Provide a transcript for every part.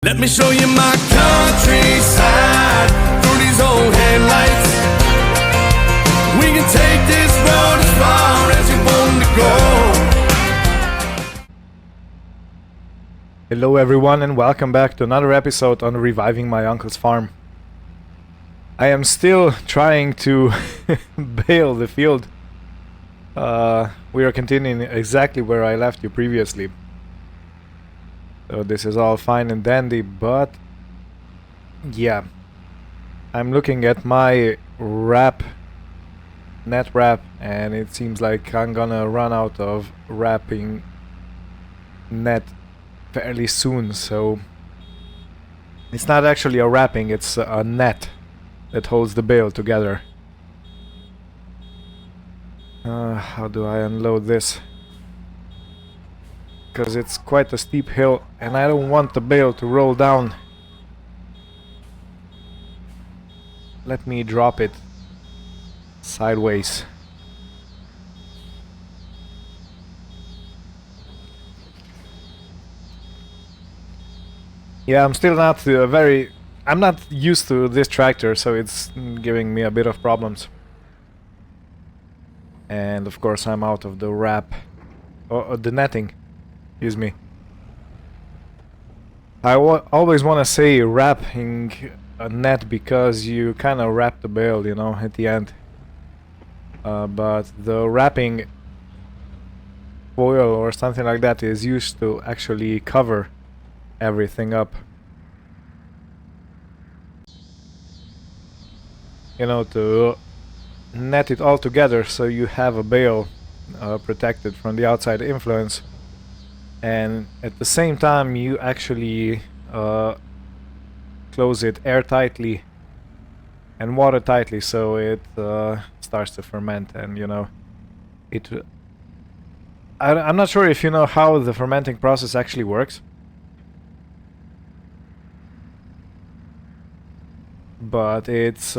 Let me show you my countryside through these old headlights. We can take this road as far as you want to go. Hello everyone and welcome back to another episode on reviving my uncle's farm. I am still trying to bale the field. We are continuing exactly where I left you previously. So this is all fine and dandy, but yeah, I'm looking at my net wrap, and it seems like I'm gonna run out of wrapping net fairly soon. So it's not actually a wrapping, it's a net that holds the bale together. How do I unload this? Because it's quite a steep hill and I don't want the bale to roll down. Let me drop it sideways. Yeah, I'm still not I'm not used to this tractor, so it's giving me a bit of problems. And of course I'm out of the wrap, or the netting. Excuse me. I always want to say wrapping a net because you kind of wrap the bale, you know, at the end. But the wrapping foil or something like that is used to actually cover everything up. You know, to net it all together so you have a bale protected from the outside influence. And at the same time you actually close it airtightly and watertightly, so it starts to ferment. And you know, I'm not sure if you know how the fermenting process actually works, but it's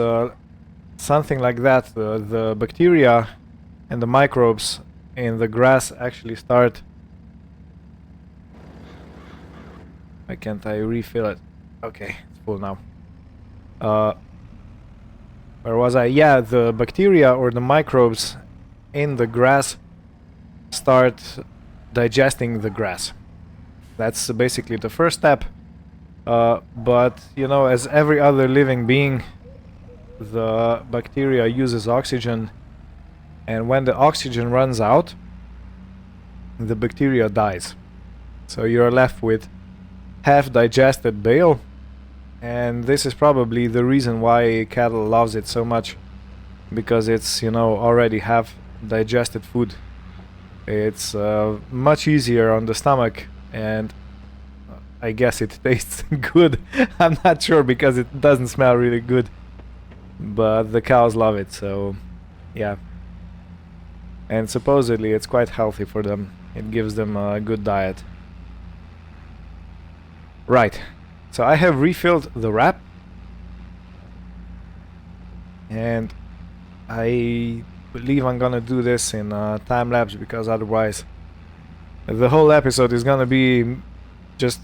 something like that. The bacteria and the microbes in the grass actually start. Why can't I refill it? Okay, it's full now. Where was I? Yeah, the bacteria or the microbes in the grass start digesting the grass. That's basically the first step. But, you know, as every other living being, the bacteria uses oxygen. And when the oxygen runs out, the bacteria dies. So you're left with half-digested bale, and this is probably the reason why cattle loves it so much, because it's, you know, already half-digested food. It's much easier on the stomach, and I guess it tastes good. I'm not sure because it doesn't smell really good, but the cows love it, so yeah. And supposedly it's quite healthy for them. It gives them a good diet. Right, so I have refilled the wrap, and I believe I'm gonna do this in time lapse, because otherwise the whole episode is gonna be just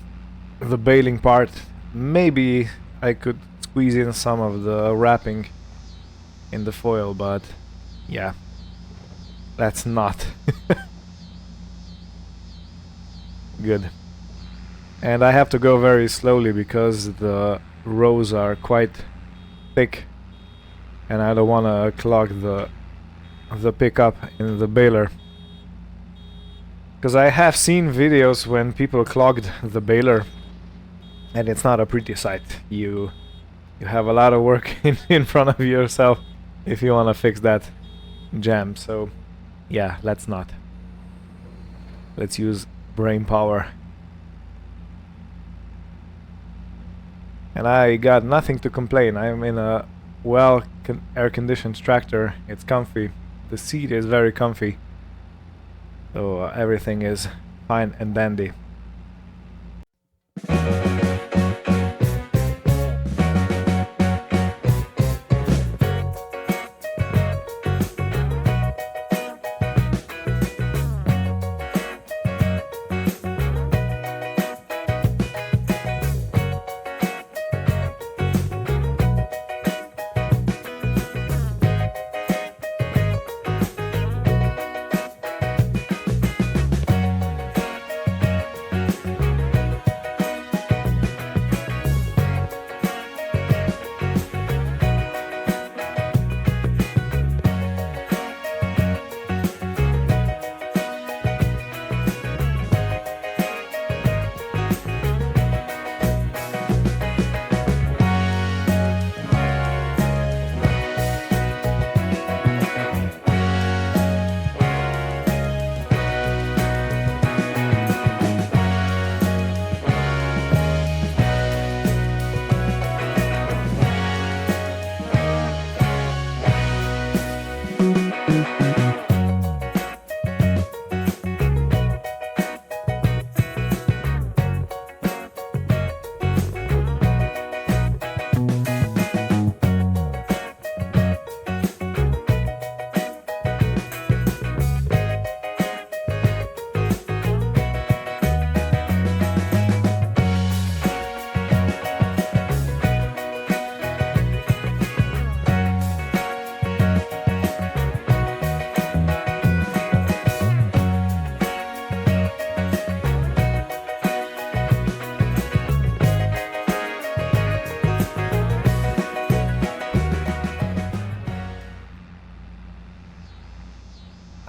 the baling part. Maybe I could squeeze in some of the wrapping in the foil, but yeah, that's not good. And I have to go very slowly because the rows are quite thick and I don't want to clog the pickup in the baler. Because I have seen videos when people clogged the baler, and it's not a pretty sight. You have a lot of work in front of yourself if you want to fix that jam. So yeah, let's not. Let's use brain power. And I got nothing to complain. I'm in a air-conditioned tractor. It's comfy. The seat is very comfy. So everything is fine and dandy.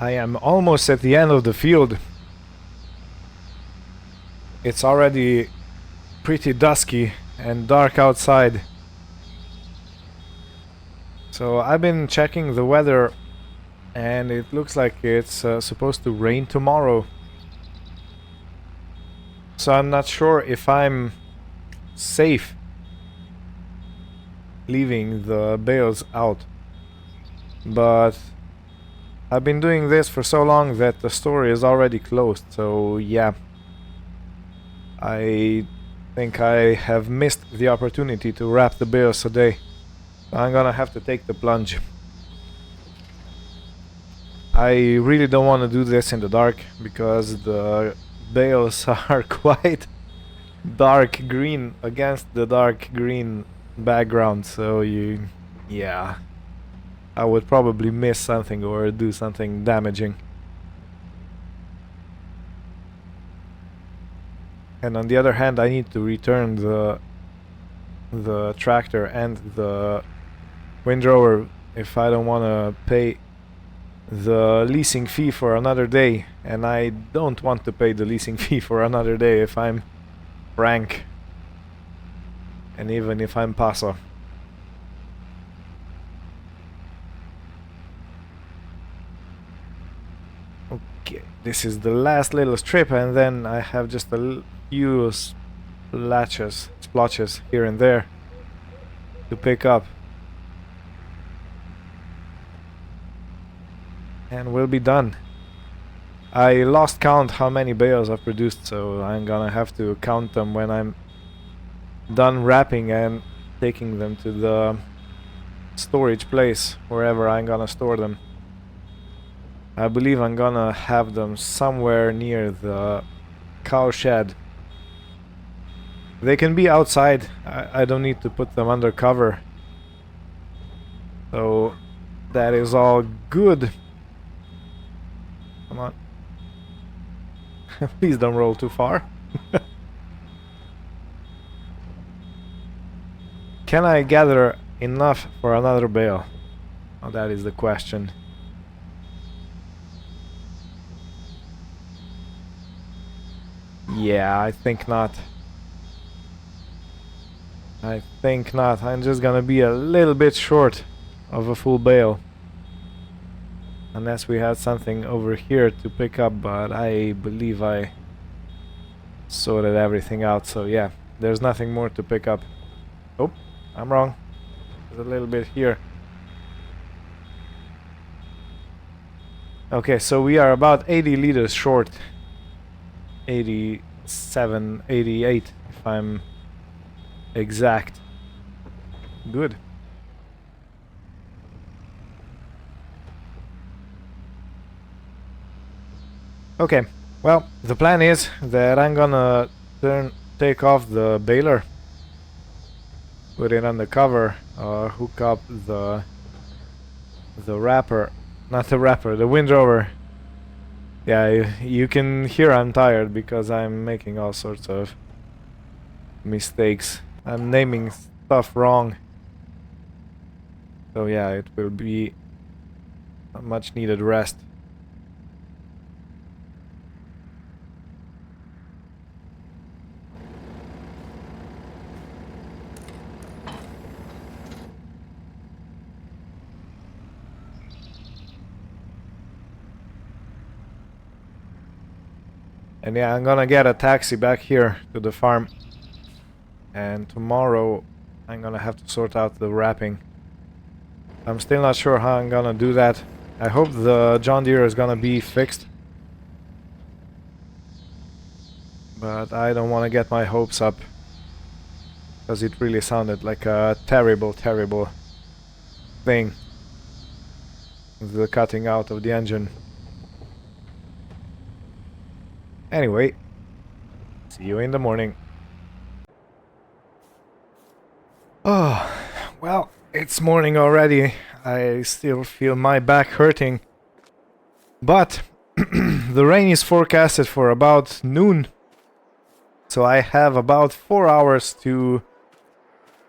I am almost at the end of the field. It's already pretty dusky and dark outside. So I've been checking the weather and it looks like it's supposed to rain tomorrow. So I'm not sure if I'm safe leaving the bales out. But I've been doing this for so long that the store is already closed, so yeah. I think I have missed the opportunity to wrap the bales today. I'm gonna have to take the plunge. I really don't want to do this in the dark because the bales are quite dark green against the dark green background, so yeah. I would probably miss something or do something damaging. And on the other hand, I need to return the tractor and the windrower if I don't want to pay the leasing fee for another day. And I don't want to pay the leasing fee for another day if I'm frank. And even if I'm Paso. Okay, this is the last little strip, and then I have just a few splotches here and there to pick up. And we'll be done. I lost count how many bales I've produced, so I'm gonna have to count them when I'm done wrapping and taking them to the storage place, wherever I'm gonna store them. I believe I'm gonna have them somewhere near the cow shed. They can be outside. I don't need to put them under cover. So that is all good. Come on. Please don't roll too far. Can I gather enough for another bale? Oh, that is the question. Yeah, I think not. I think not. I'm just gonna be a little bit short of a full bale. Unless we had something over here to pick up, but I believe I sorted everything out, so yeah, there's nothing more to pick up. Oh, I'm wrong. There's a little bit here. Okay, so we are about 80 liters short. 87, 88 if I'm exact. Good. Okay, well, the plan is that I'm gonna take off the baler, put it on the cover, hook up the wrapper, not the wrapper, the windrower. Yeah, you can hear I'm tired because I'm making all sorts of mistakes. I'm naming stuff wrong. So yeah, it will be a much needed rest. And yeah, I'm gonna get a taxi back here to the farm. And tomorrow I'm gonna have to sort out the wrapping. I'm still not sure how I'm gonna do that. I hope the John Deere is gonna be fixed. But I don't want to get my hopes up. Because it really sounded like a terrible, terrible thing. The cutting out of the engine. Anyway, see you in the morning. Oh, well, it's morning already. I still feel my back hurting. But the rain is forecasted for about noon. So I have about 4 hours to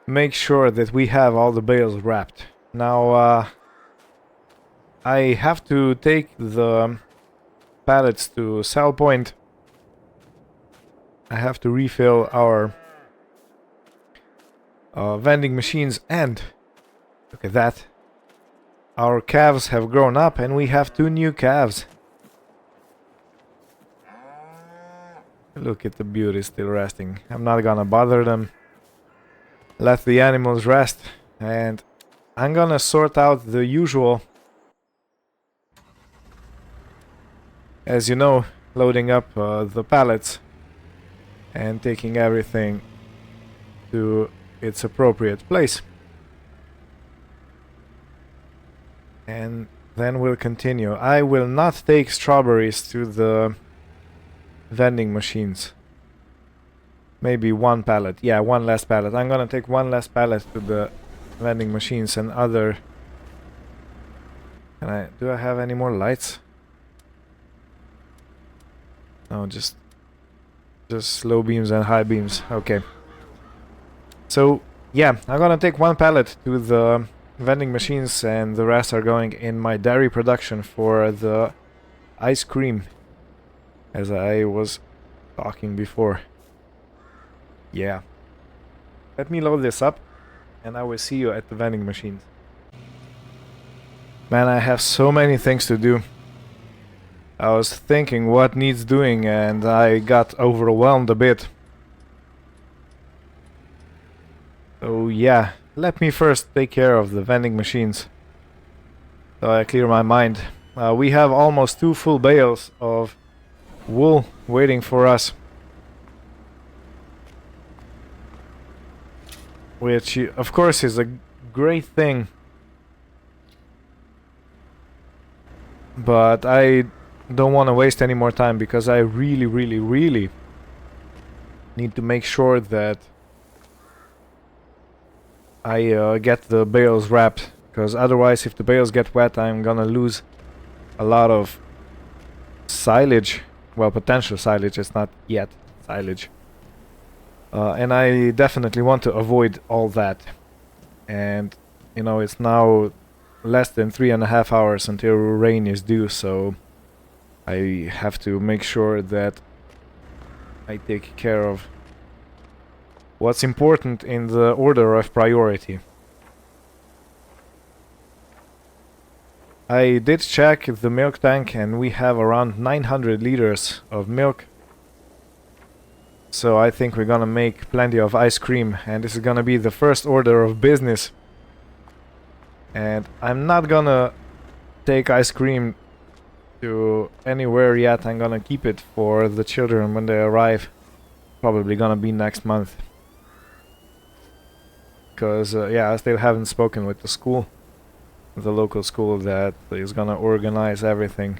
make sure that we have all the bales wrapped. Now, I have to take the pallets to sell point. I have to refill our vending machines, and look at that. Our calves have grown up and we have 2 new calves. Look at the beauty still resting. I'm not gonna bother them. Let the animals rest, and I'm gonna sort out the usual. As you know, loading up the pallets and taking everything to its appropriate place. And then we'll continue. I will not take strawberries to the vending machines. Maybe 1 pallet. Yeah, 1 less pallet. I'm gonna take 1 less pallet to the vending machines and other... Do I have any more lights? No, just low beams and high beams. Okay. So, yeah, I'm gonna take 1 pallet to the vending machines, and the rest are going in my dairy production for the ice cream, as I was talking before. Yeah. Let me load this up, and I will see you at the vending machines. Man, I have so many things to do. I was thinking what needs doing, and I got overwhelmed a bit. So yeah, let me first take care of the vending machines, so I clear my mind. We have almost 2 full bales of wool waiting for us, which of course is a great thing, but I don't want to waste any more time, because I really need to make sure that I get the bales wrapped, because otherwise if the bales get wet I'm gonna lose a lot of silage. Well, potential silage, it's not yet silage. And I definitely want to avoid all that. And, you know, it's now less than 3.5 hours until rain is due, so I have to make sure that I take care of what's important in the order of priority. I did check the milk tank, and we have around 900 liters of milk. So I think we're gonna make plenty of ice cream, and this is gonna be the first order of business. And I'm not gonna take ice cream to anywhere yet. I'm gonna keep it for the children when they arrive. Probably gonna be next month. Because, yeah, I still haven't spoken with the school. The local school that is gonna organize everything.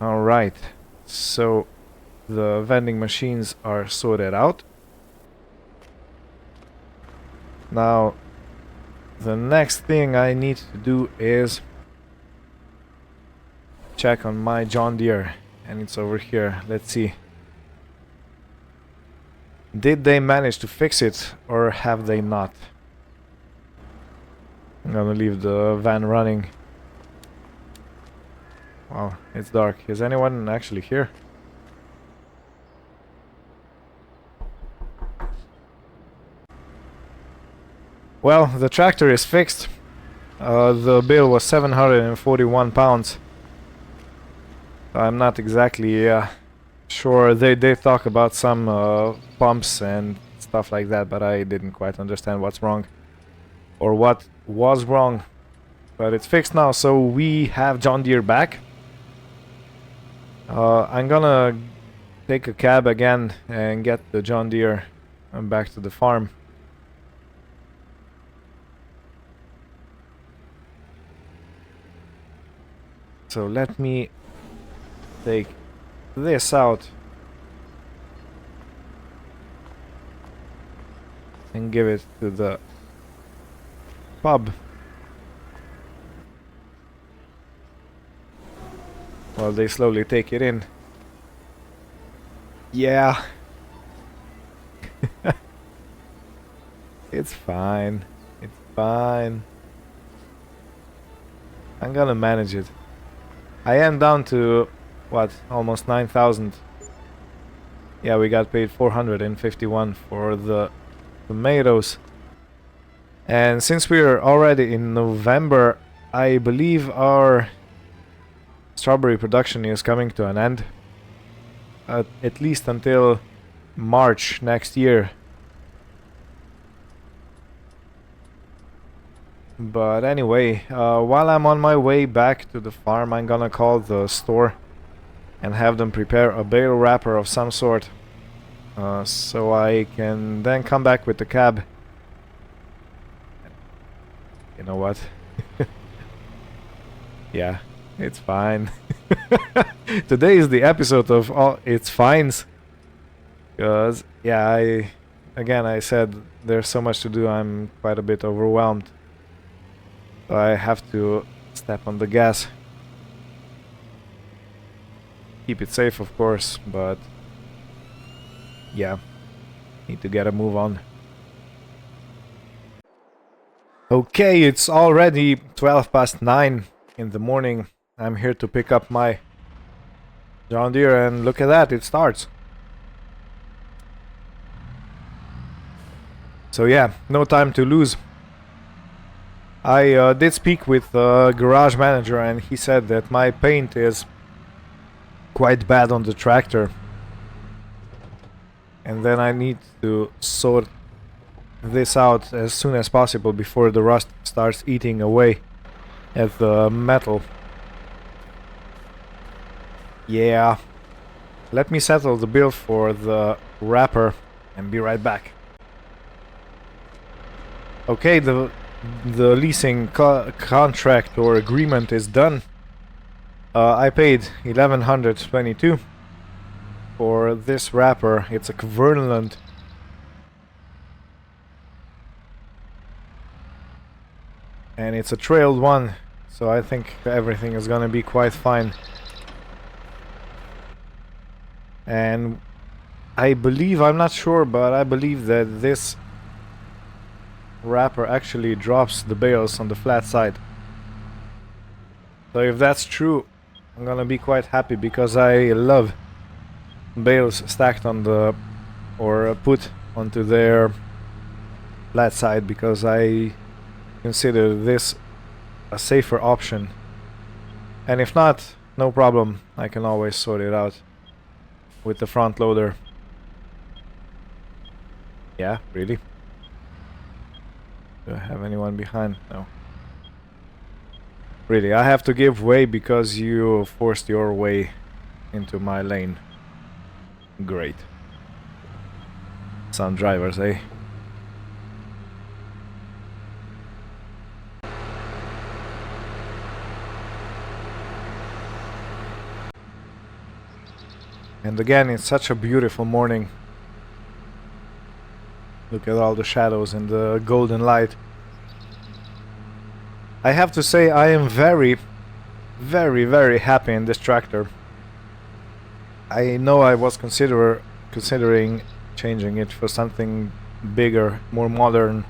Alright, so the vending machines are sorted out. Now, the next thing I need to do is check on my John Deere, and it's over here. Let's see. Did they manage to fix it, or have they not? I'm gonna leave the van running. Wow, it's dark. Is anyone actually here? Well, the tractor is fixed. The bill was 741 pounds. I'm not exactly sure. They talk about some pumps and stuff like that, but I didn't quite understand what's wrong or what was wrong. But it's fixed now, so we have John Deere back. I'm gonna take a cab again and get the John Deere back to the farm. So let me take this out and give it to the pub. While they slowly take it in. Yeah. It's fine. It's fine. I'm gonna manage it. I am down to, what, almost 9,000. Yeah, we got paid 451 for the tomatoes. And since we're already in November, I believe our strawberry production is coming to an end. At least until March next year. But anyway, while I'm on my way back to the farm, I'm gonna call the store and have them prepare a bale wrapper of some sort, so I can then come back with the cab. You know what? Yeah, it's fine. Today is the episode of all it's fines. Because, yeah, I said there's so much to do, I'm quite a bit overwhelmed. So I have to step on the gas. Keep it safe, of course, but yeah, need to get a move on. Okay, it's already 9:12 in the morning. I'm here to pick up my John Deere, and look at that, it starts. So yeah, no time to lose. I did speak with the garage manager, and he said that my paint is quite bad on the tractor. And then I need to sort this out as soon as possible before the rust starts eating away at the metal. Yeah. Let me settle the bill for the wrapper and be right back. Okay, the leasing contract or agreement is done. I paid 1122 for this wrapper. It's a Kverneland. And it's a trailed one, so I think everything is gonna be quite fine. And I believe, I'm not sure, but I believe that this wrapper actually drops the bales on the flat side. So if that's true, I'm gonna be quite happy, because I love bales stacked on the, or put onto their flat side, because I consider this a safer option. And if not, no problem, I can always sort it out with the front loader. Yeah, really? Do I have anyone behind? No. Really, I have to give way because you forced your way into my lane. Great. Some drivers, eh? And again, it's such a beautiful morning. Look at all the shadows and the golden light. I have to say, I am very, very happy in this tractor. I know I was considering changing it for something bigger, more modern,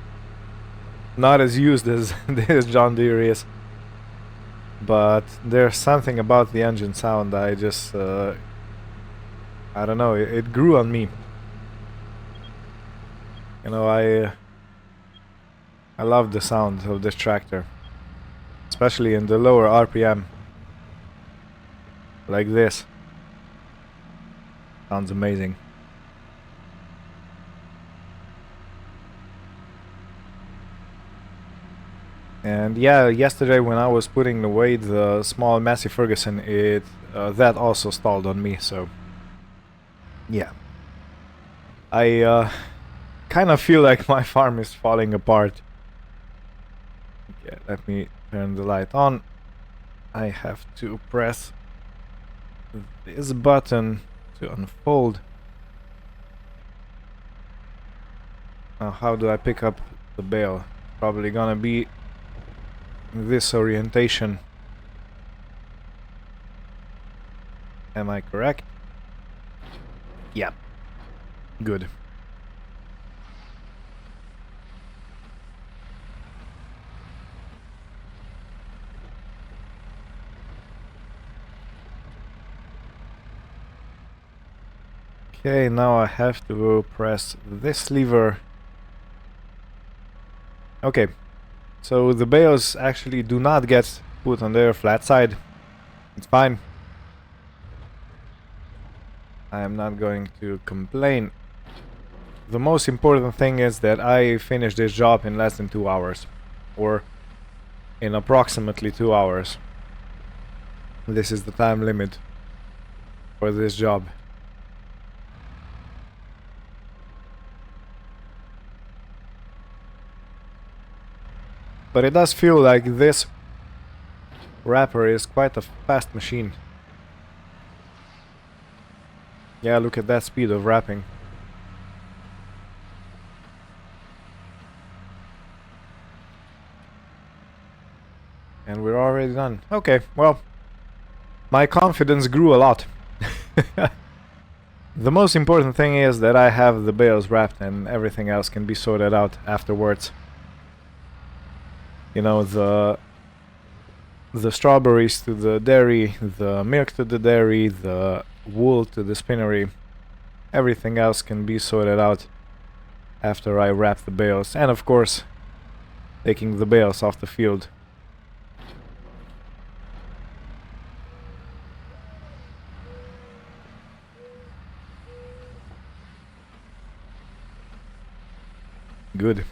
not as used as this John Deere is. But there's something about the engine sound I just, I don't know, it grew on me. You know, I love the sound of this tractor, especially in the lower RPM, like this. Sounds amazing. And yeah, yesterday when I was putting away the small Massey Ferguson, it that also stalled on me, so yeah. I kind of feel like my farm is falling apart. Okay, let me turn the light on. I have to press this button to unfold. Now, how do I pick up the bale? Probably gonna be this orientation. Am I correct? Yeah. Good. Okay, now I have to press this lever. Okay, so the bales actually do not get put on their flat side. It's fine. I am not going to complain. The most important thing is that I finished this job in less than 2 hours. Or in approximately 2 hours. This is the time limit for this job. But it does feel like this wrapper is quite a fast machine. Yeah, look at that speed of wrapping. And we're already done. Okay, well, my confidence grew a lot. The most important thing is that I have the bales wrapped and everything else can be sorted out afterwards. You know, the strawberries to the dairy, the milk to the dairy, the wool to the spinnery. Everything else can be sorted out after I wrap the bales. And of course, taking the bales off the field. Good.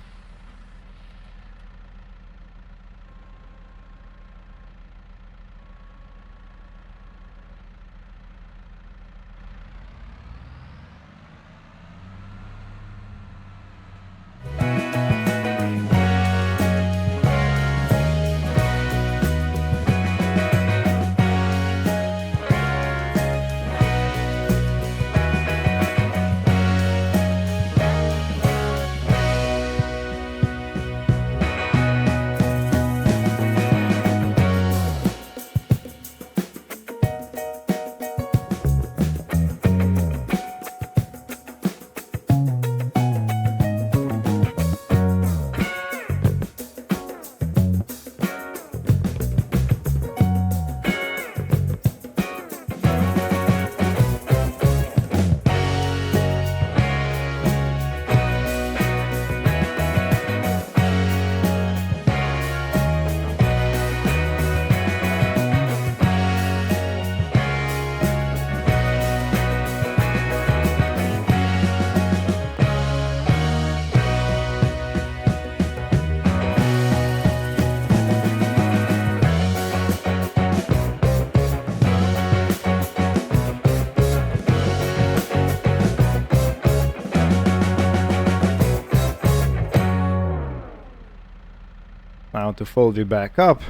Now to fold it back up.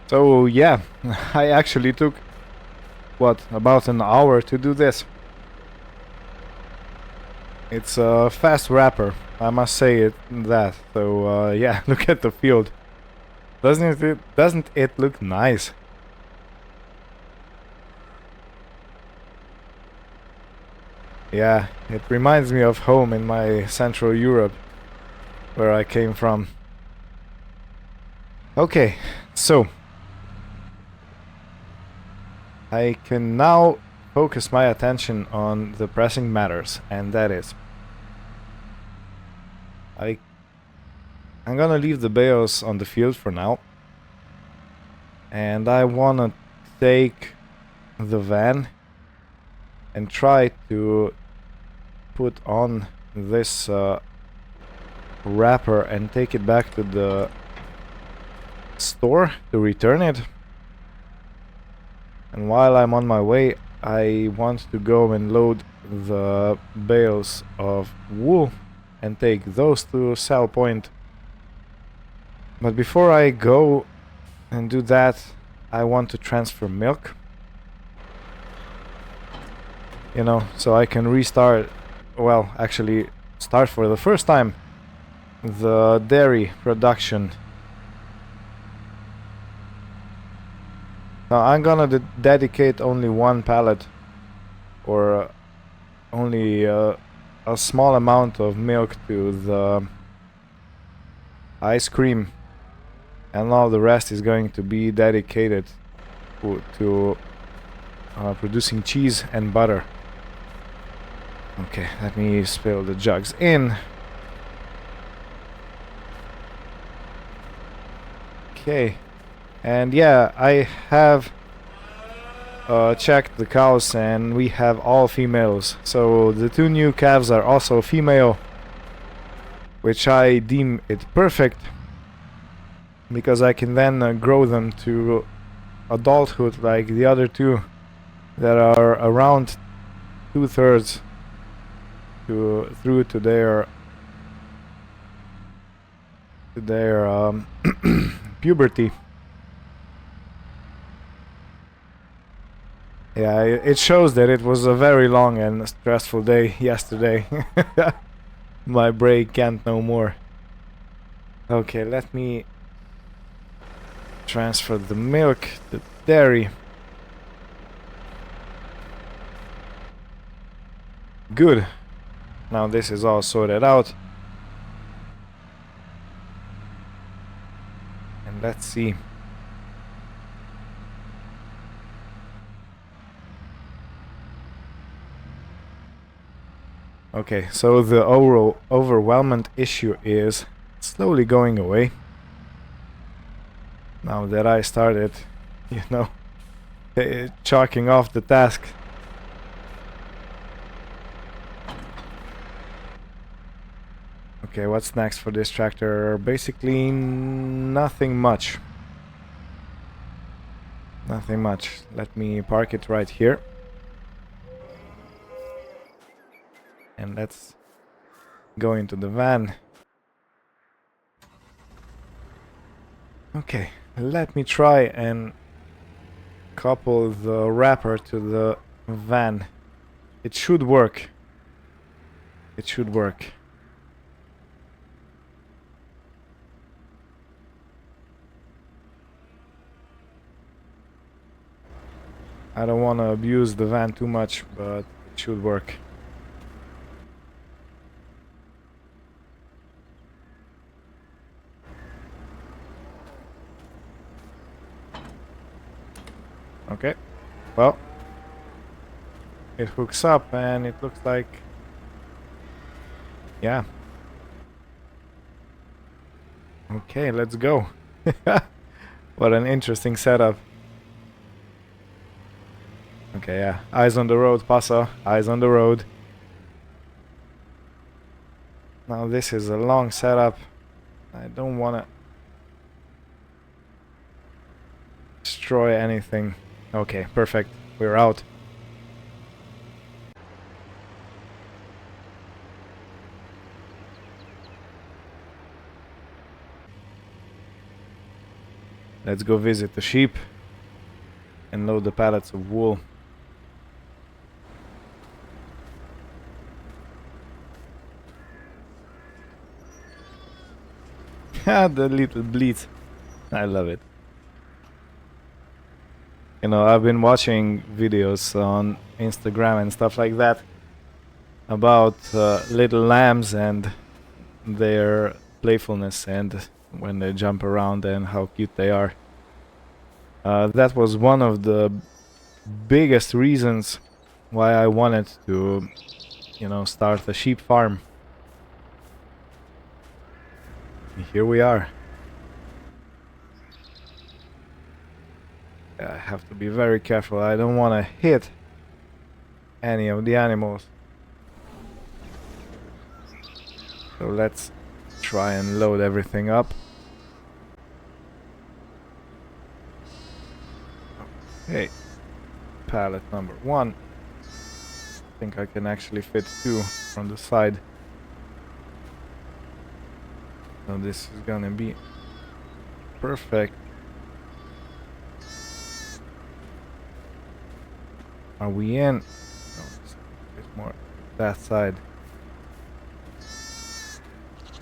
So yeah, I actually took, what, about an hour to do this. It's a fast wrapper, I must say it that. So yeah, look at the field. Doesn't it look nice? Yeah, it reminds me of home in my Central Europe, where I came from. Okay, so I can now focus my attention on the pressing matters, and that is I'm gonna leave the bales on the field for now, and I wanna take the van and try to put on this wrapper and take it back to the store to return it. And while I'm on my way, I want to go and load the bales of wool and take those to sell point. But before I go and do that, I want to transfer milk, you know, so I can restart, well, actually start for the first time the dairy production. Now I'm gonna dedicate only one pallet, or only a small amount of milk to the ice cream, and all the rest is going to be dedicated to producing cheese and butter. Okay, let me spill the jugs in. Okay, and yeah, I have checked the cows and we have all females. So the 2 new calves are also female, which I deem it perfect, because I can then grow them to adulthood like the other 2 that are around 2/3 through to their puberty. Yeah, it shows that it was a very long and stressful day yesterday. My brain can't no more. Okay, let me transfer the milk to dairy. Good. Now this is all sorted out. And let's see. Okay, so the overwhelming issue is slowly going away. Now that I started, you know, chalking off the task. Okay, what's next for this tractor? Basically nothing much. Nothing much. Let me park it right here. And let's go into the van. Okay, let me try and couple the wrapper to the van. It should work. It should work. I don't want to abuse the van too much, but it should work. Okay, well, it hooks up and it looks like, yeah. Okay, let's go. What an interesting setup. Okay, yeah, eyes on the road, Passa, eyes on the road. Now this is a long setup. I don't want to destroy anything. Okay, perfect. We're out. Let's go visit the sheep and load the pallets of wool. The little bleats. I love it. You know, I've been watching videos on Instagram and stuff like that about little lambs and their playfulness and when they jump around and how cute they are. That was one of the biggest reasons why I wanted to, you know, start a sheep farm. Here we are. I have to be very careful. I don't want to hit any of the animals. So let's try and load everything up. Okay. Pallet number 1. I think I can actually fit 2 from the side. So this is gonna be perfect. Are we in? No, it's more that side.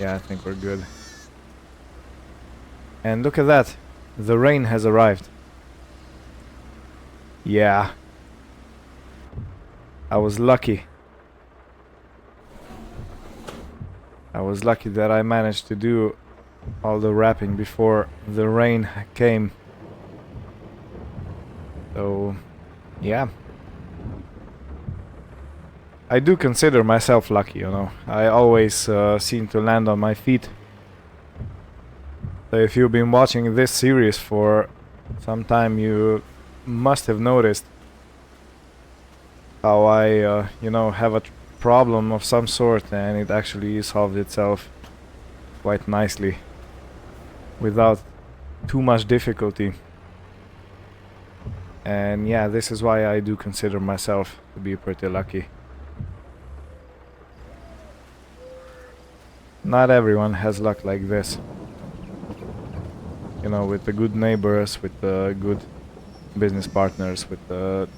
Yeah, I think we're good. And look at that. The rain has arrived. Yeah. I was lucky. I was lucky that I managed to do all the wrapping before the rain came. So Yeah. I do consider myself lucky, you know. I always seem to land on my feet. So if you've been watching this series for some time, you must have noticed how I, you know, have a problem of some sort, and it actually solved itself quite nicely without too much difficulty. And yeah, this is why I do consider myself to be pretty lucky. Not everyone has luck like this. You know, with the good neighbors, with the good business partners, with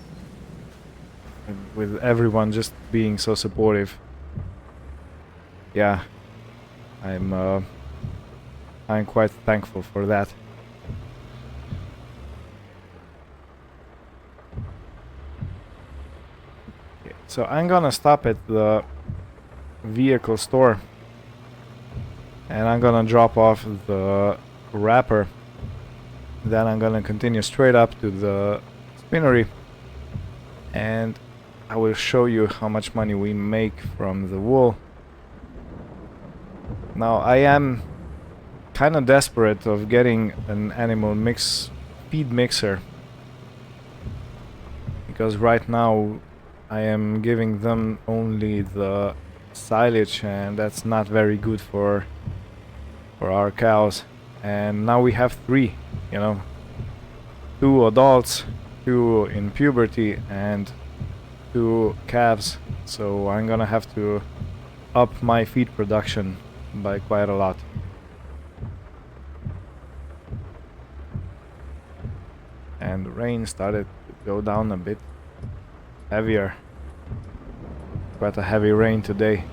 everyone just being so supportive. Yeah, I'm quite thankful for that. Okay, so I'm gonna stop at the vehicle store, and I'm gonna drop off the wrapper. Then I'm gonna continue straight up to the spinnery, and I will show you how much money we make from the wool. Now I am kind of desperate of getting an animal feed mixer, because right now I am giving them only the silage, and that's not very good for our cows. And now we have 3, you know, 2 adults, 2 in puberty, and 2 calves. So I'm gonna have to up my feed production by quite a lot. And the rain started to go down a bit heavier. Quite a heavy rain today.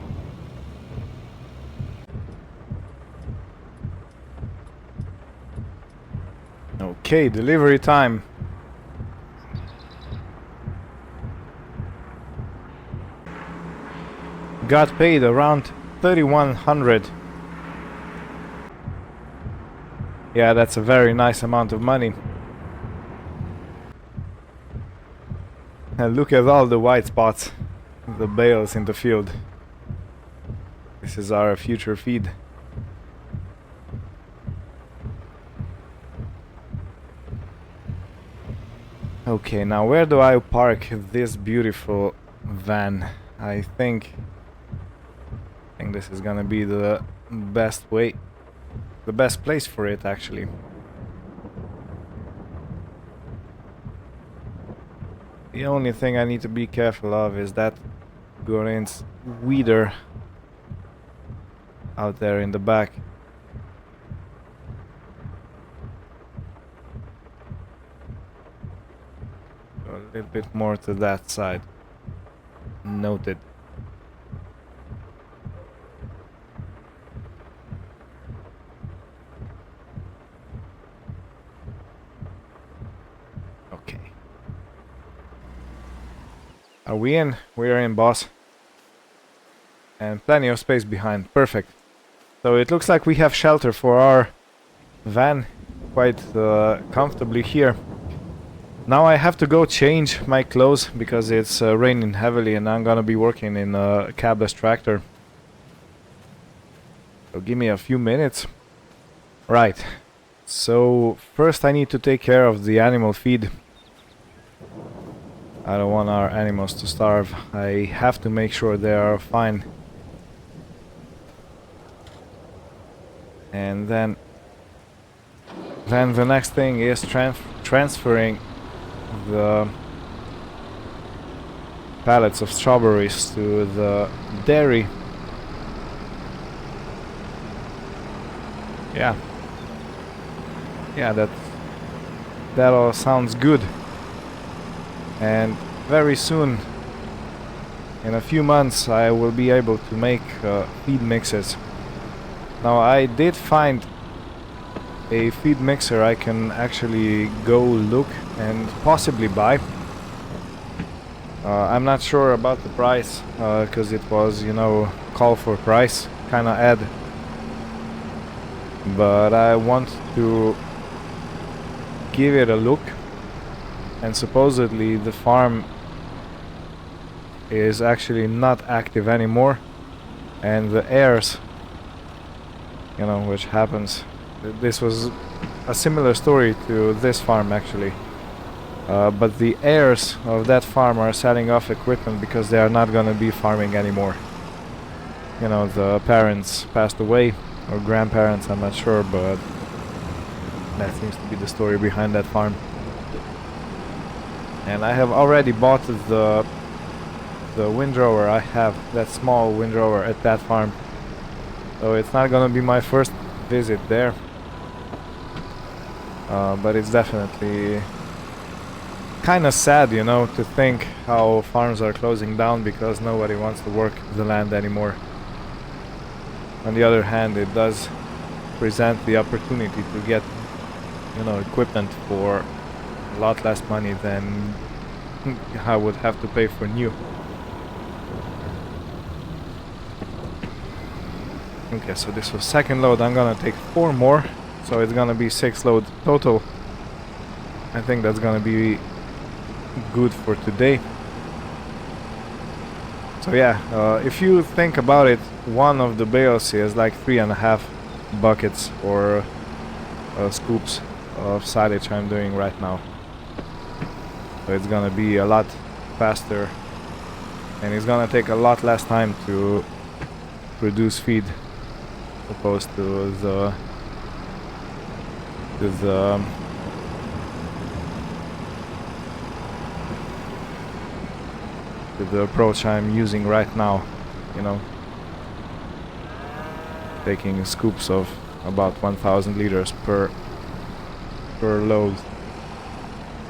Okay, delivery time. Got paid around 3,100. Yeah, that's a very nice amount of money. And look at all the white spots, the bales in the field. This is our future feed. Okay, now where do I park this beautiful van? I think this is gonna be the best way, the best place for it actually. The only thing I need to be careful of is that Gorin's weeder out there in the back. A little bit more to that side. Noted. Okay. Are we in? We are in, boss. And plenty of space behind. Perfect. So it looks like we have shelter for our van quite comfortably here. Now I have to go change my clothes because it's raining heavily, and I'm gonna be working in a cabless tractor. So give me a few minutes. Right. So first I need to take care of the animal feed. I don't want our animals to starve. I have to make sure they are fine. And then the next thing is transferring the pallets of strawberries to the dairy. Yeah, that all sounds good. And very soon, in a few months, I will be able to make feed mixes. Now I did find a feed mixer I can actually go look and possibly buy. I'm not sure about the price, because it was, you know, call for price kind of ad. But I want to give it a look and supposedly the farm is actually not active anymore, and the heirs, you know, which happens. This was a similar story to this farm actually, but the heirs of that farm are selling off equipment because they are not gonna be farming anymore. You know, the parents passed away, or grandparents, I'm not sure, but that seems to be the story behind that farm. And I have already bought the windrower. I have that small windrower at that farm, so it's not gonna be my first visit there, but it's definitely kind of sad, you know, to think how farms are closing down because nobody wants to work the land anymore. On the other hand, it does present the opportunity to get, you know, equipment for a lot less money than I would have to pay for new. Okay, so this was second load. I'm gonna take 4 more, so it's gonna be 6 load total. I think that's gonna be good for today. So yeah, if you think about it, one of the bales is like 3.5 buckets or scoops of silage I'm doing right now. So it's gonna be a lot faster, and it's gonna take a lot less time to produce feed opposed to the approach I'm using right now, you know, taking scoops of about 1,000 liters per load.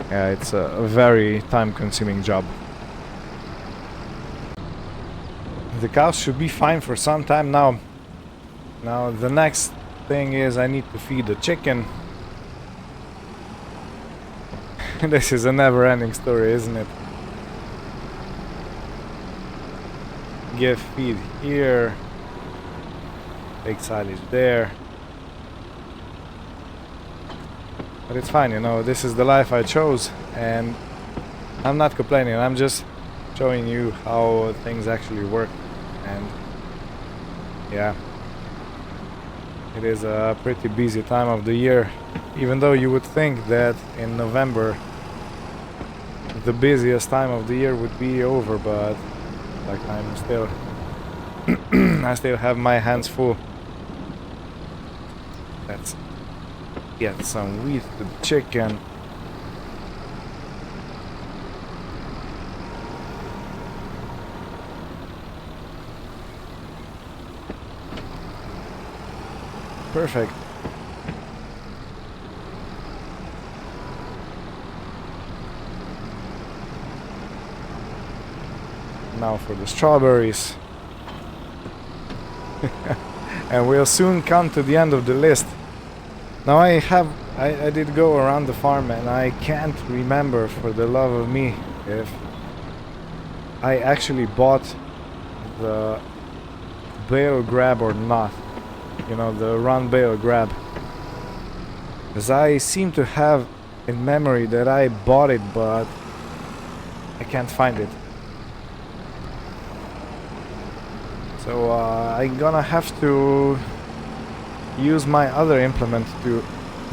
Yeah, it's a very time-consuming job. The cows should be fine for some time now. Now the next thing is I need to feed the chicken. This is a never-ending story, isn't it? Give feed here, take silage there. But it's fine, you know, this is the life I chose, and I'm not complaining. I'm just showing you how things actually work. And yeah, it is a pretty busy time of the year, even though you would think that in November the busiest time of the year would be over, but like I'm still I still have my hands full. Let's get some wheat to the chicken. Perfect. Now for the strawberries. And we'll soon come to the end of the list. Now I did go around the farm, and I can't remember for the love of me if I actually bought the bale grab or not. You know, the run bale grab. Because I seem to have in memory that I bought it, but I can't find it. So I'm gonna have to use my other implement to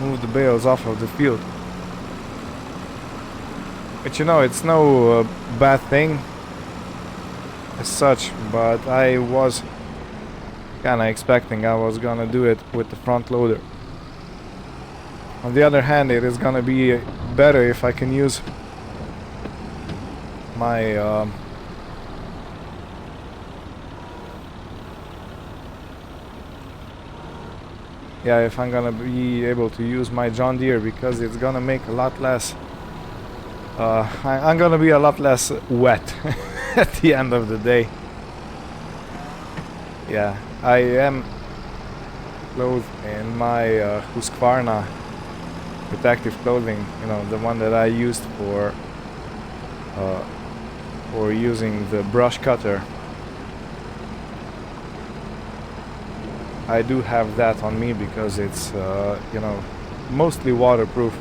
move the bales off of the field. But you know, it's no bad thing as such, but I was kinda expecting I was gonna do it with the front loader. On the other hand, it is gonna be better if I can use my yeah, if I'm gonna be able to use my John Deere, because it's gonna make a lot less I'm gonna be a lot less wet at the end of the day. Yeah, I am clothed in my Husqvarna protective clothing, you know, the one that I used for using the brush cutter. I do have that on me because it's you know, mostly waterproof.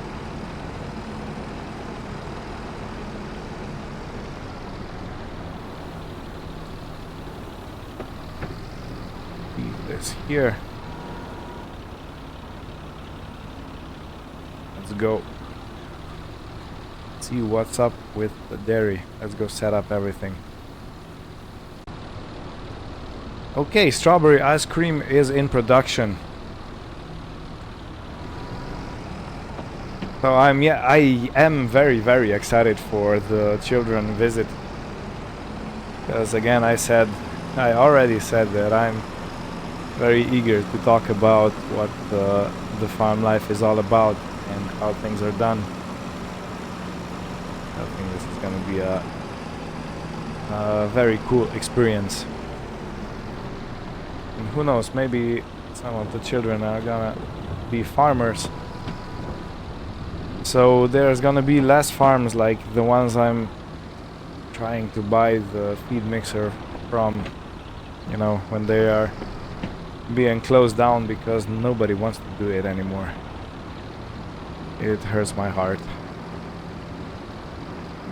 is here. Let's go see what's up with the dairy. Let's go set up everything. Okay, strawberry ice cream is in production. So I am very excited for the children visit. Because again, I already said that I'm very eager to talk about what the farm life is all about and how things are done. I think this is going to be a very cool experience. And who knows, maybe some of the children are gonna be farmers. So there's gonna be less farms like the ones I'm trying to buy the feed mixer from, you know, when they are being closed down because nobody wants to do it anymore. It hurts my heart.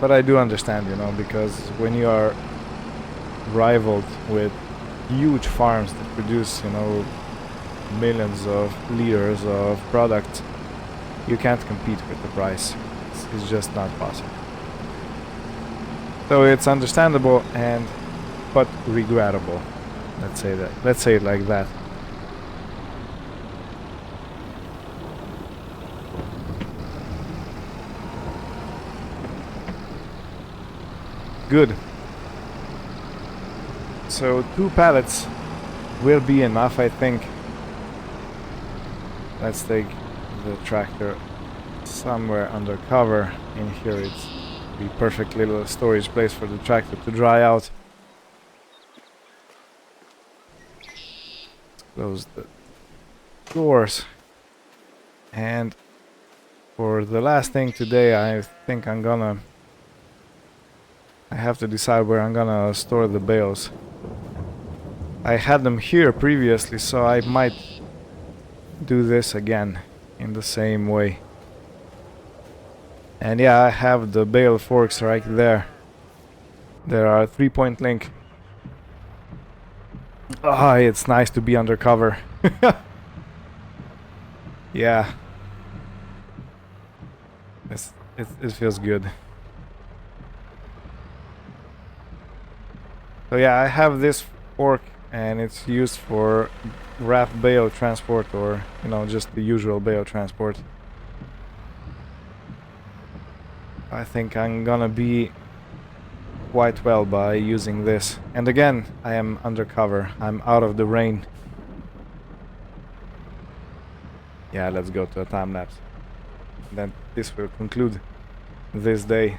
But I do understand, you know, because when you are rivaled with huge farms that produce, you know, millions of liters of product, you can't compete with the price. It's just not possible. So it's understandable but regrettable. Let's say that. Let's say it like that. Good. So 2 pallets will be enough, I think. Let's take the tractor somewhere under cover. In here it's the perfect little storage place for the tractor to dry out. Let's close the doors. And for the last thing today, I think I have to decide where I'm gonna store the bales. I had them here previously, so I might do this again in the same way. And yeah, I have the bale forks right there. There are 3-point link. Ah, it's nice to be undercover. Yeah. It feels good. So yeah, I have this fork and it's used for wrapped bale transport, or, you know, just the usual bale transport. I think I'm gonna be quite well by using this. And again, I am undercover. I'm out of the rain. Yeah, let's go to a time lapse. Then this will conclude this day.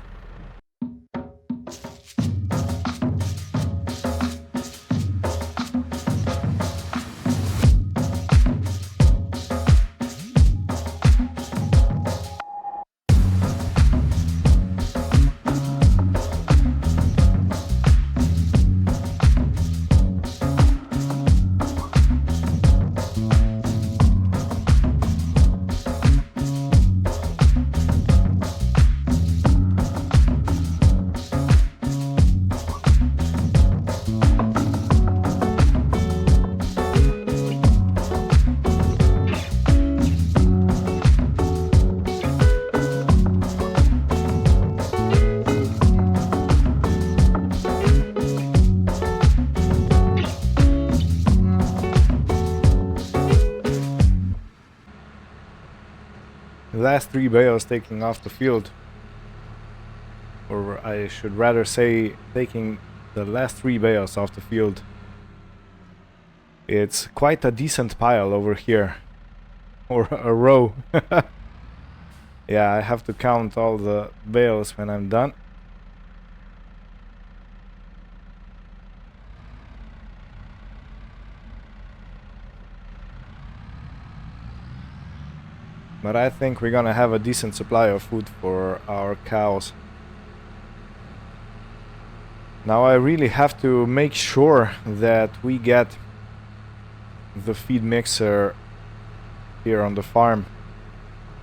The last 3 bales taking off the field, or I should rather say taking the last 3 bales off the field. It's quite a decent pile over here, or a row. Yeah, I have to count all the bales when I'm done. But I think we're gonna have a decent supply of food for our cows. Now I really have to make sure that we get the feed mixer here on the farm.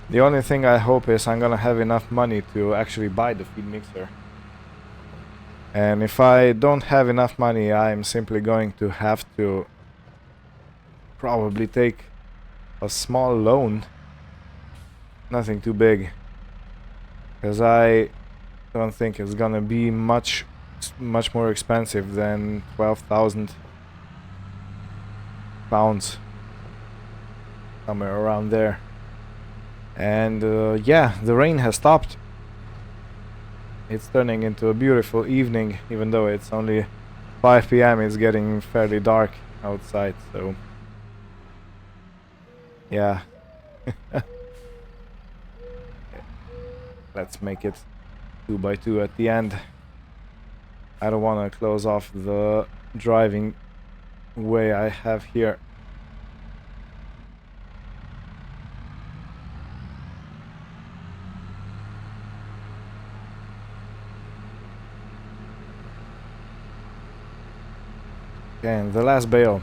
The only thing I hope is I'm gonna have enough money to actually buy the feed mixer. And if I don't have enough money, I'm simply going to have to probably take a small loan. Nothing too big. Because I don't think it's gonna be much more expensive than 12,000 pounds. Somewhere around there. And yeah, the rain has stopped. It's turning into a beautiful evening, even though it's only 5 p.m. It's getting fairly dark outside, so yeah. Let's make it 2x2 at the end. I don't want to close off the driving way I have here. Okay, and the last bale.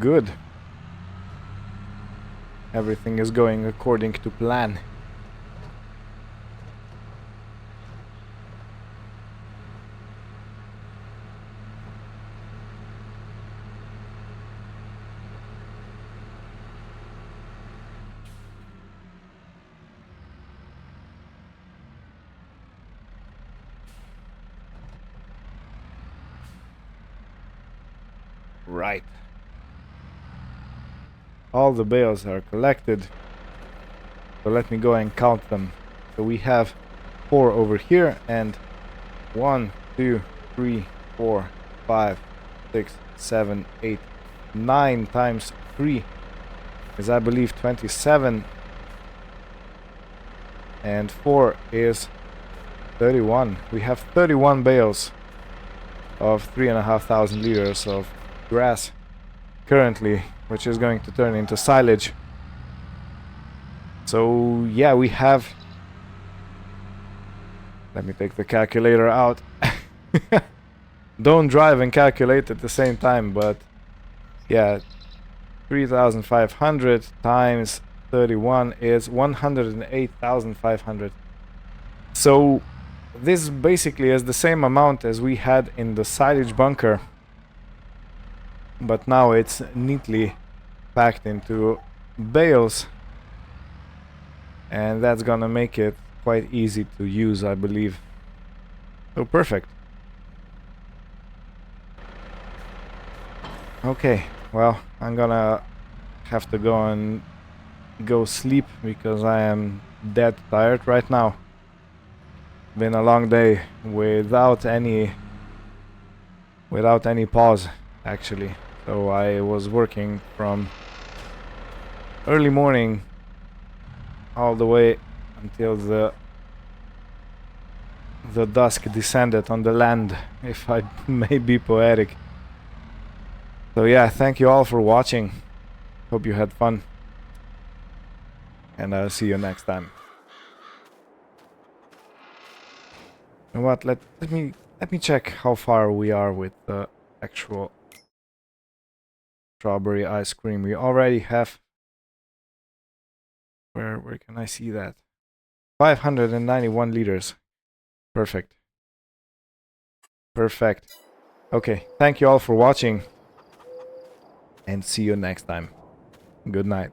Good. Everything is going according to plan. Right. All the bales are collected, so let me go and count them. So we have 4 over here, and 1, 2, 3, 4, 5, 6, 7, 8, 9 times 3 is, I believe, 27, and 4 is 31. We have 31 bales of 3,500 liters of grass currently, which is going to turn into silage. So yeah, we have, let me take the calculator out. Don't drive and calculate at the same time, but yeah, 3,500 times 31 is 108,500. So this basically is the same amount as we had in the silage bunker, but now it's neatly packed into bales, and that's gonna make it quite easy to use, I believe. So perfect. Okay, well, I'm gonna have to go sleep because I am dead tired right now. Been a long day without any pause, actually. So I was working from early morning all the way until the dusk descended on the land, if I may be poetic. So yeah, thank you all for watching. Hope you had fun, and I'll see you next time. You know what? Let me check how far we are with the actual strawberry ice cream. We already have, where can I see that? 591 liters. Perfect. Perfect. Okay, thank you all for watching, and see you next time. Good night.